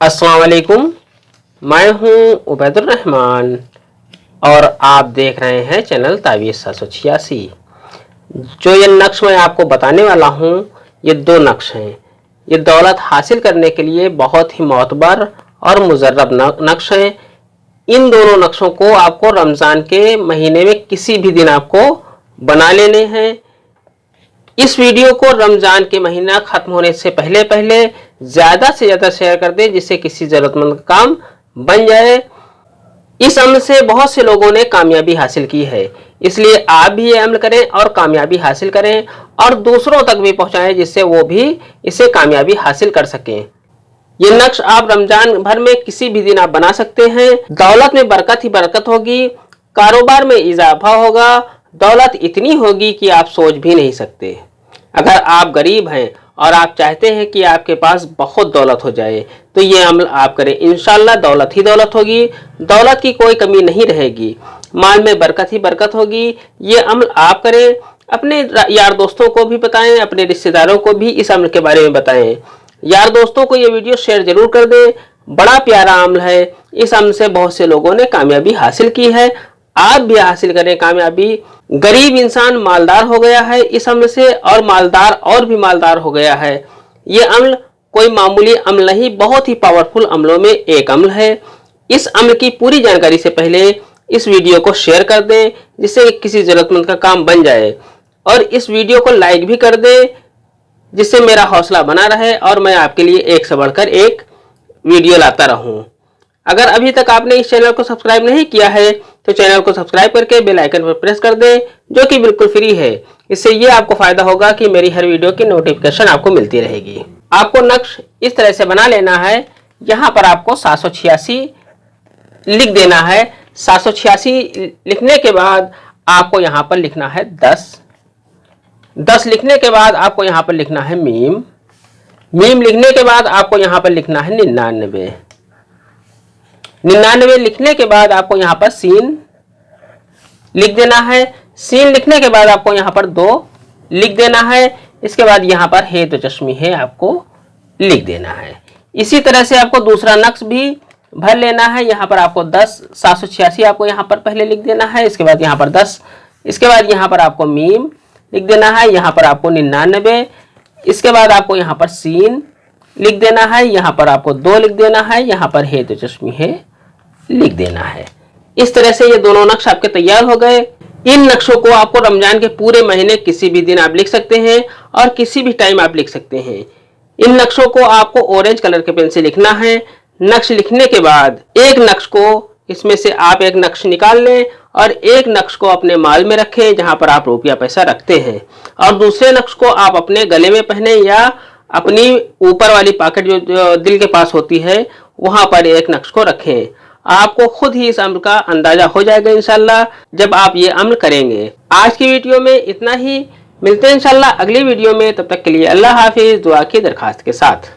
अस्सलाम वालेकुम। मैं हूं उबैदुर रहमान और आप देख रहे हैं चैनल तावीज़ 786। जो ये नक्श मैं आपको बताने वाला हूं, ये दो नक्श हैं। ये दौलत हासिल करने के लिए बहुत ही मोतबर और मुजर्रब नक्श हैं। इन दोनों नक्शों को आपको रमज़ान के महीने में किसी भी दिन आपको बना लेने हैं। इस वीडियो को रमजान के महीना खत्म होने से पहले पहले ज्यादा से ज्यादा शेयर कर दें, जिससे किसी जरूरतमंद का काम बन जाए। इस अमल से बहुत से लोगों ने कामयाबी हासिल की है, इसलिए आप भी ये अमल करें और कामयाबी हासिल करें और दूसरों तक भी पहुंचाएं, जिससे वो भी इसे कामयाबी हासिल कर सकें। ये नक्श आप रमजान भर में किसी भी दिन आप बना सकते हैं। दौलत में बरकत ही बरकत होगी, कारोबार में इजाफा होगा, दौलत इतनी होगी कि आप सोच भी नहीं सकते। अगर आप गरीब हैं और आप चाहते हैं कि आपके पास बहुत दौलत हो जाए, तो ये अमल आप करें। इंशाल्लाह दौलत ही दौलत होगी, दौलत की कोई कमी नहीं रहेगी, माल में बरकत ही बरकत होगी। ये अमल आप करें, अपने यार दोस्तों को भी बताएं, अपने रिश्तेदारों को भी इस अमल के बारे में बताएं। यार दोस्तों को ये वीडियो शेयर जरूर कर दें। बड़ा प्यारा अमल है, इस अमल से बहुत से लोगों ने कामयाबी हासिल की है। आप भी हासिल करें कामयाबी। गरीब इंसान मालदार हो गया है इस अमल से, और मालदार और भी मालदार हो गया है। ये अमल कोई मामूली अमल नहीं, बहुत ही पावरफुल अमलों में एक अमल है। इस अमल की पूरी जानकारी से पहले इस वीडियो को शेयर कर दें, जिससे किसी जरूरतमंद का काम बन जाए, और इस वीडियो को लाइक भी कर दें, जिससे मेरा हौसला बना रहे और मैं आपके लिए एक से बढ़कर एक वीडियो लाता रहूं। अगर अभी तक आपने इस चैनल को सब्सक्राइब नहीं किया है, तो चैनल को सब्सक्राइब करके बेल आइकन पर प्रेस कर दें, जो कि बिल्कुल फ्री है। इससे ये आपको फायदा होगा कि मेरी हर वीडियो की नोटिफिकेशन आपको मिलती रहेगी। आपको नक्श इस तरह से बना लेना है। यहाँ पर आपको 786 लिख देना है। 786 लिखने के बाद आपको यहाँ पर लिखना है 10 लिखने के बाद आपको यहाँ पर लिखना है मीम लिखने के बाद आपको यहाँ पर लिखना है 99 लिखने के बाद आपको यहाँ पर सीन लिख देना है। सीन लिखने के बाद आपको यहाँ पर 2 लिख देना है। इसके बाद यहाँ पर है तो चश्मी है आपको लिख देना है। इसी तरह से आपको दूसरा नक्श भी भर लेना है। यहाँ पर आपको 786 आपको यहाँ पर पहले लिख देना है, इसके बाद यहाँ पर 10, इसके बाद यहाँ पर आपको मीम लिख देना है, यहाँ पर आपको 99, इसके बाद आपको यहाँ पर सीन लिख देना है, यहाँ पर आपको 2 लिख देना है, यहाँ पर है तो चश्मी है लिख देना है। इस तरह से ये दोनों नक्श आपके तैयार हो गए। इन नक्शों को आपको रमजान के पूरे महीने किसी भी दिन आप लिख सकते हैं और किसी भी टाइम आप लिख सकते हैं। इन नक्शों को आपको ऑरेंज कलर के पेन से लिखना है। नक्श लिखने के बाद एक नक्श को इसमें से आप एक नक्श निकाल लें और एक नक्श को अपने माल में रखें, जहां पर आप रुपया पैसा रखते हैं, और दूसरे नक्श को आप अपने गले में पहने या अपनी ऊपर वाली पॉकेट जो दिल के पास होती है, वहां पर एक नक्श को रखें। आपको खुद ही इस अमल का अंदाजा हो जाएगा इंशाल्लाह, जब आप ये अमल करेंगे। आज की वीडियो में इतना ही। मिलते हैं इंशाल्लाह अगली वीडियो में। तब तक के लिए अल्लाह हाफिज, दुआ की दरखास्त के साथ।